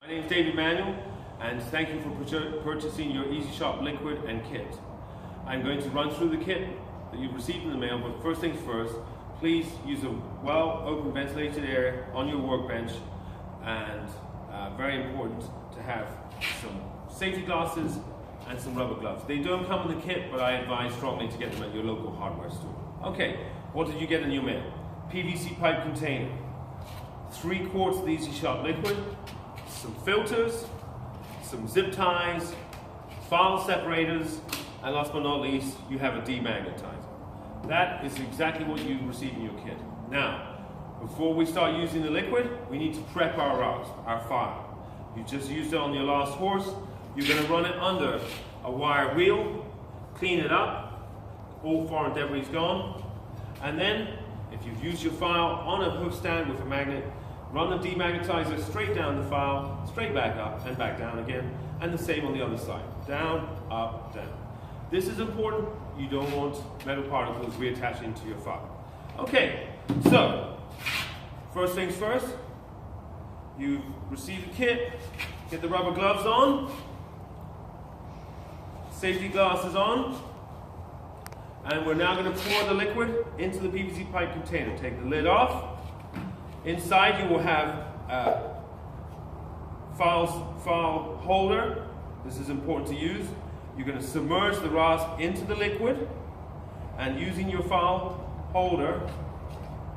My name is David Manuel, and thank you for purchasing your Easy Shop liquid and kit. I'm going to run through the kit that you've received in the mail, but first things first, please use a well-open ventilated area on your workbench, and very important to have some safety glasses and some rubber gloves. They don't come in the kit, but I advise strongly to get them at your local hardware store. Okay, what did you get in your mail? PVC pipe container, 3 quarts of the Easy Shop liquid, some filters, some zip ties, file separators, and last but not least, you have a demagnetizer. That is exactly what you receive in your kit. Now, before we start using the liquid, we need to prep our file. You just used it on your last horse. You're going to run it under a wire wheel, clean it up, all foreign debris gone, and then, if you've used your file on a hook stand with a magnet, run the demagnetizer straight down the file, straight back up and back down again, and the same on the other side. Down, up, down. This is important. You don't want metal particles reattaching to your file. Okay, so, first things first, you've received the kit, get the rubber gloves on, safety glasses on, and we're now going to pour the liquid into the PVC pipe container. Take the lid off. Inside you will have a file holder. This is important to use. You're going to submerge the rasp into the liquid, and using your file holder,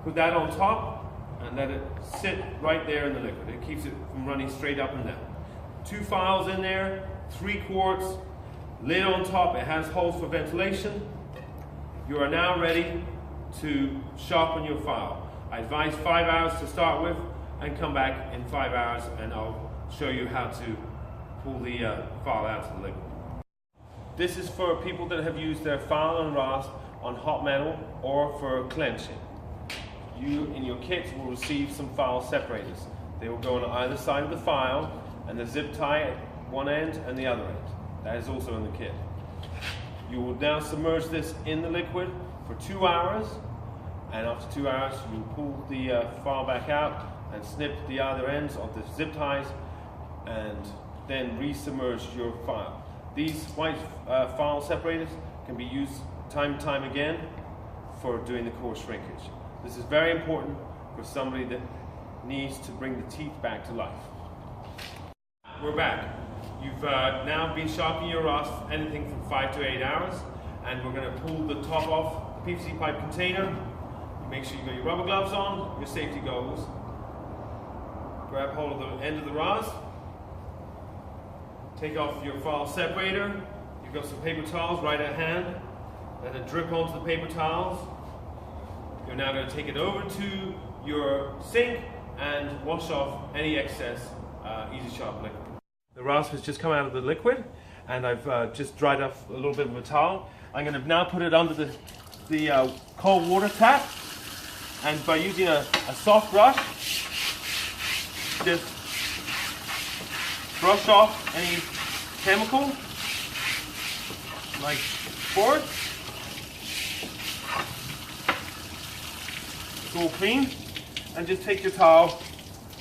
put that on top and let it sit right there in the liquid. It keeps it from running straight up and down. 2 files in there, 3 quarts, lid on top. It has holes for ventilation. You are now ready to sharpen your file. I advise 5 hours to start with, and come back in 5 hours and I'll show you how to pull the file out of the liquid. This is for people that have used their file and rasp on hot metal or for clenching. You, in your kit, will receive some file separators. They will go on either side of the file, and the zip tie at one end and the other end. That is also in the kit. You will now submerge this in the liquid for 2 hours. And after 2 hours, you pull the file back out and snip the other ends of the zip ties, and then re-submerge your file. These white file separators can be used time and time again for doing the core shrinkage. This is very important for somebody that needs to bring the teeth back to life. We're back. You've now been sharpening your rasp anything from 5 to 8 hours, and we're going to pull the top off the PVC pipe container. Make sure you got your rubber gloves on, your safety goggles. Grab hold of the end of the rasp. Take off your file separator. You've got some paper towels right at hand. Let it drip onto the paper towels. You're now going to take it over to your sink and wash off any excess Easy Shop liquid. The rasp has just come out of the liquid, and I've just dried off a little bit with a towel. I'm going to now put it under the cold water tap. And by using a soft brush, just brush off any chemical, like before. It's all clean. And just take your towel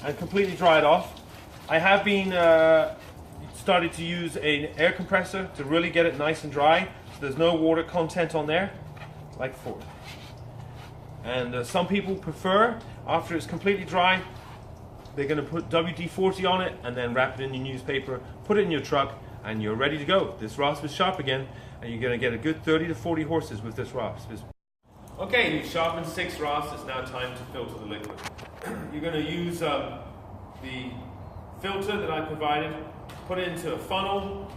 and completely dry it off. I have been started to use an air compressor to really get it nice and dry, so there's no water content on there, like before. And some people prefer, after it's completely dry, they're going to put WD-40 on it and then wrap it in your newspaper, put it in your truck, and you're ready to go. This rasp is sharp again, and you're going to get a good 30 to 40 horses with this rasp. Okay, you've sharpened 6 rasps. It's now time to filter the liquid. You're going to use the filter that I provided, put it into a funnel,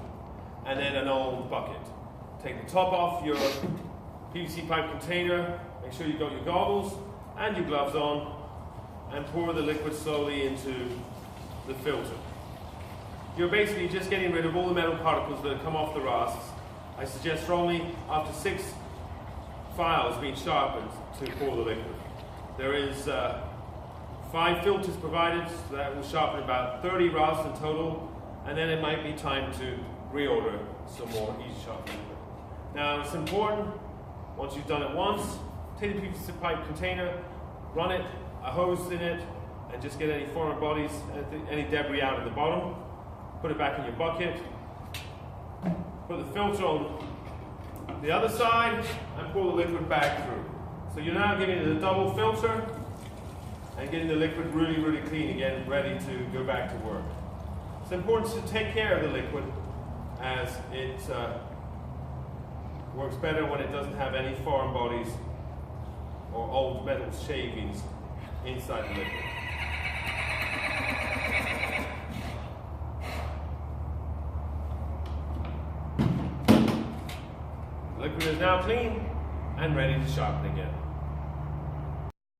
and then an old bucket. Take the top off your PVC pipe container. Make sure you've got your goggles and your gloves on, and pour the liquid slowly into the filter. You're basically just getting rid of all the metal particles that have come off the rasps. I suggest strongly, after 6 files being sharpened, to pour the liquid. There is 5 filters provided, so that will sharpen about 30 rasps in total, and then it might be time to reorder some more Easy Shop liquid. Now, it's important, once you've done it once, take the PVC pipe container, run it, a hose in it, and just get any foreign bodies, any debris out of the bottom. Put it back in your bucket. Put the filter on the other side and pour the liquid back through. So you're now getting the double filter and getting the liquid really, really clean again, ready to go back to work. It's important to take care of the liquid, as it works better when it doesn't have any foreign bodies or old metal shavings inside the liquid. The liquid is now clean and ready to sharpen again.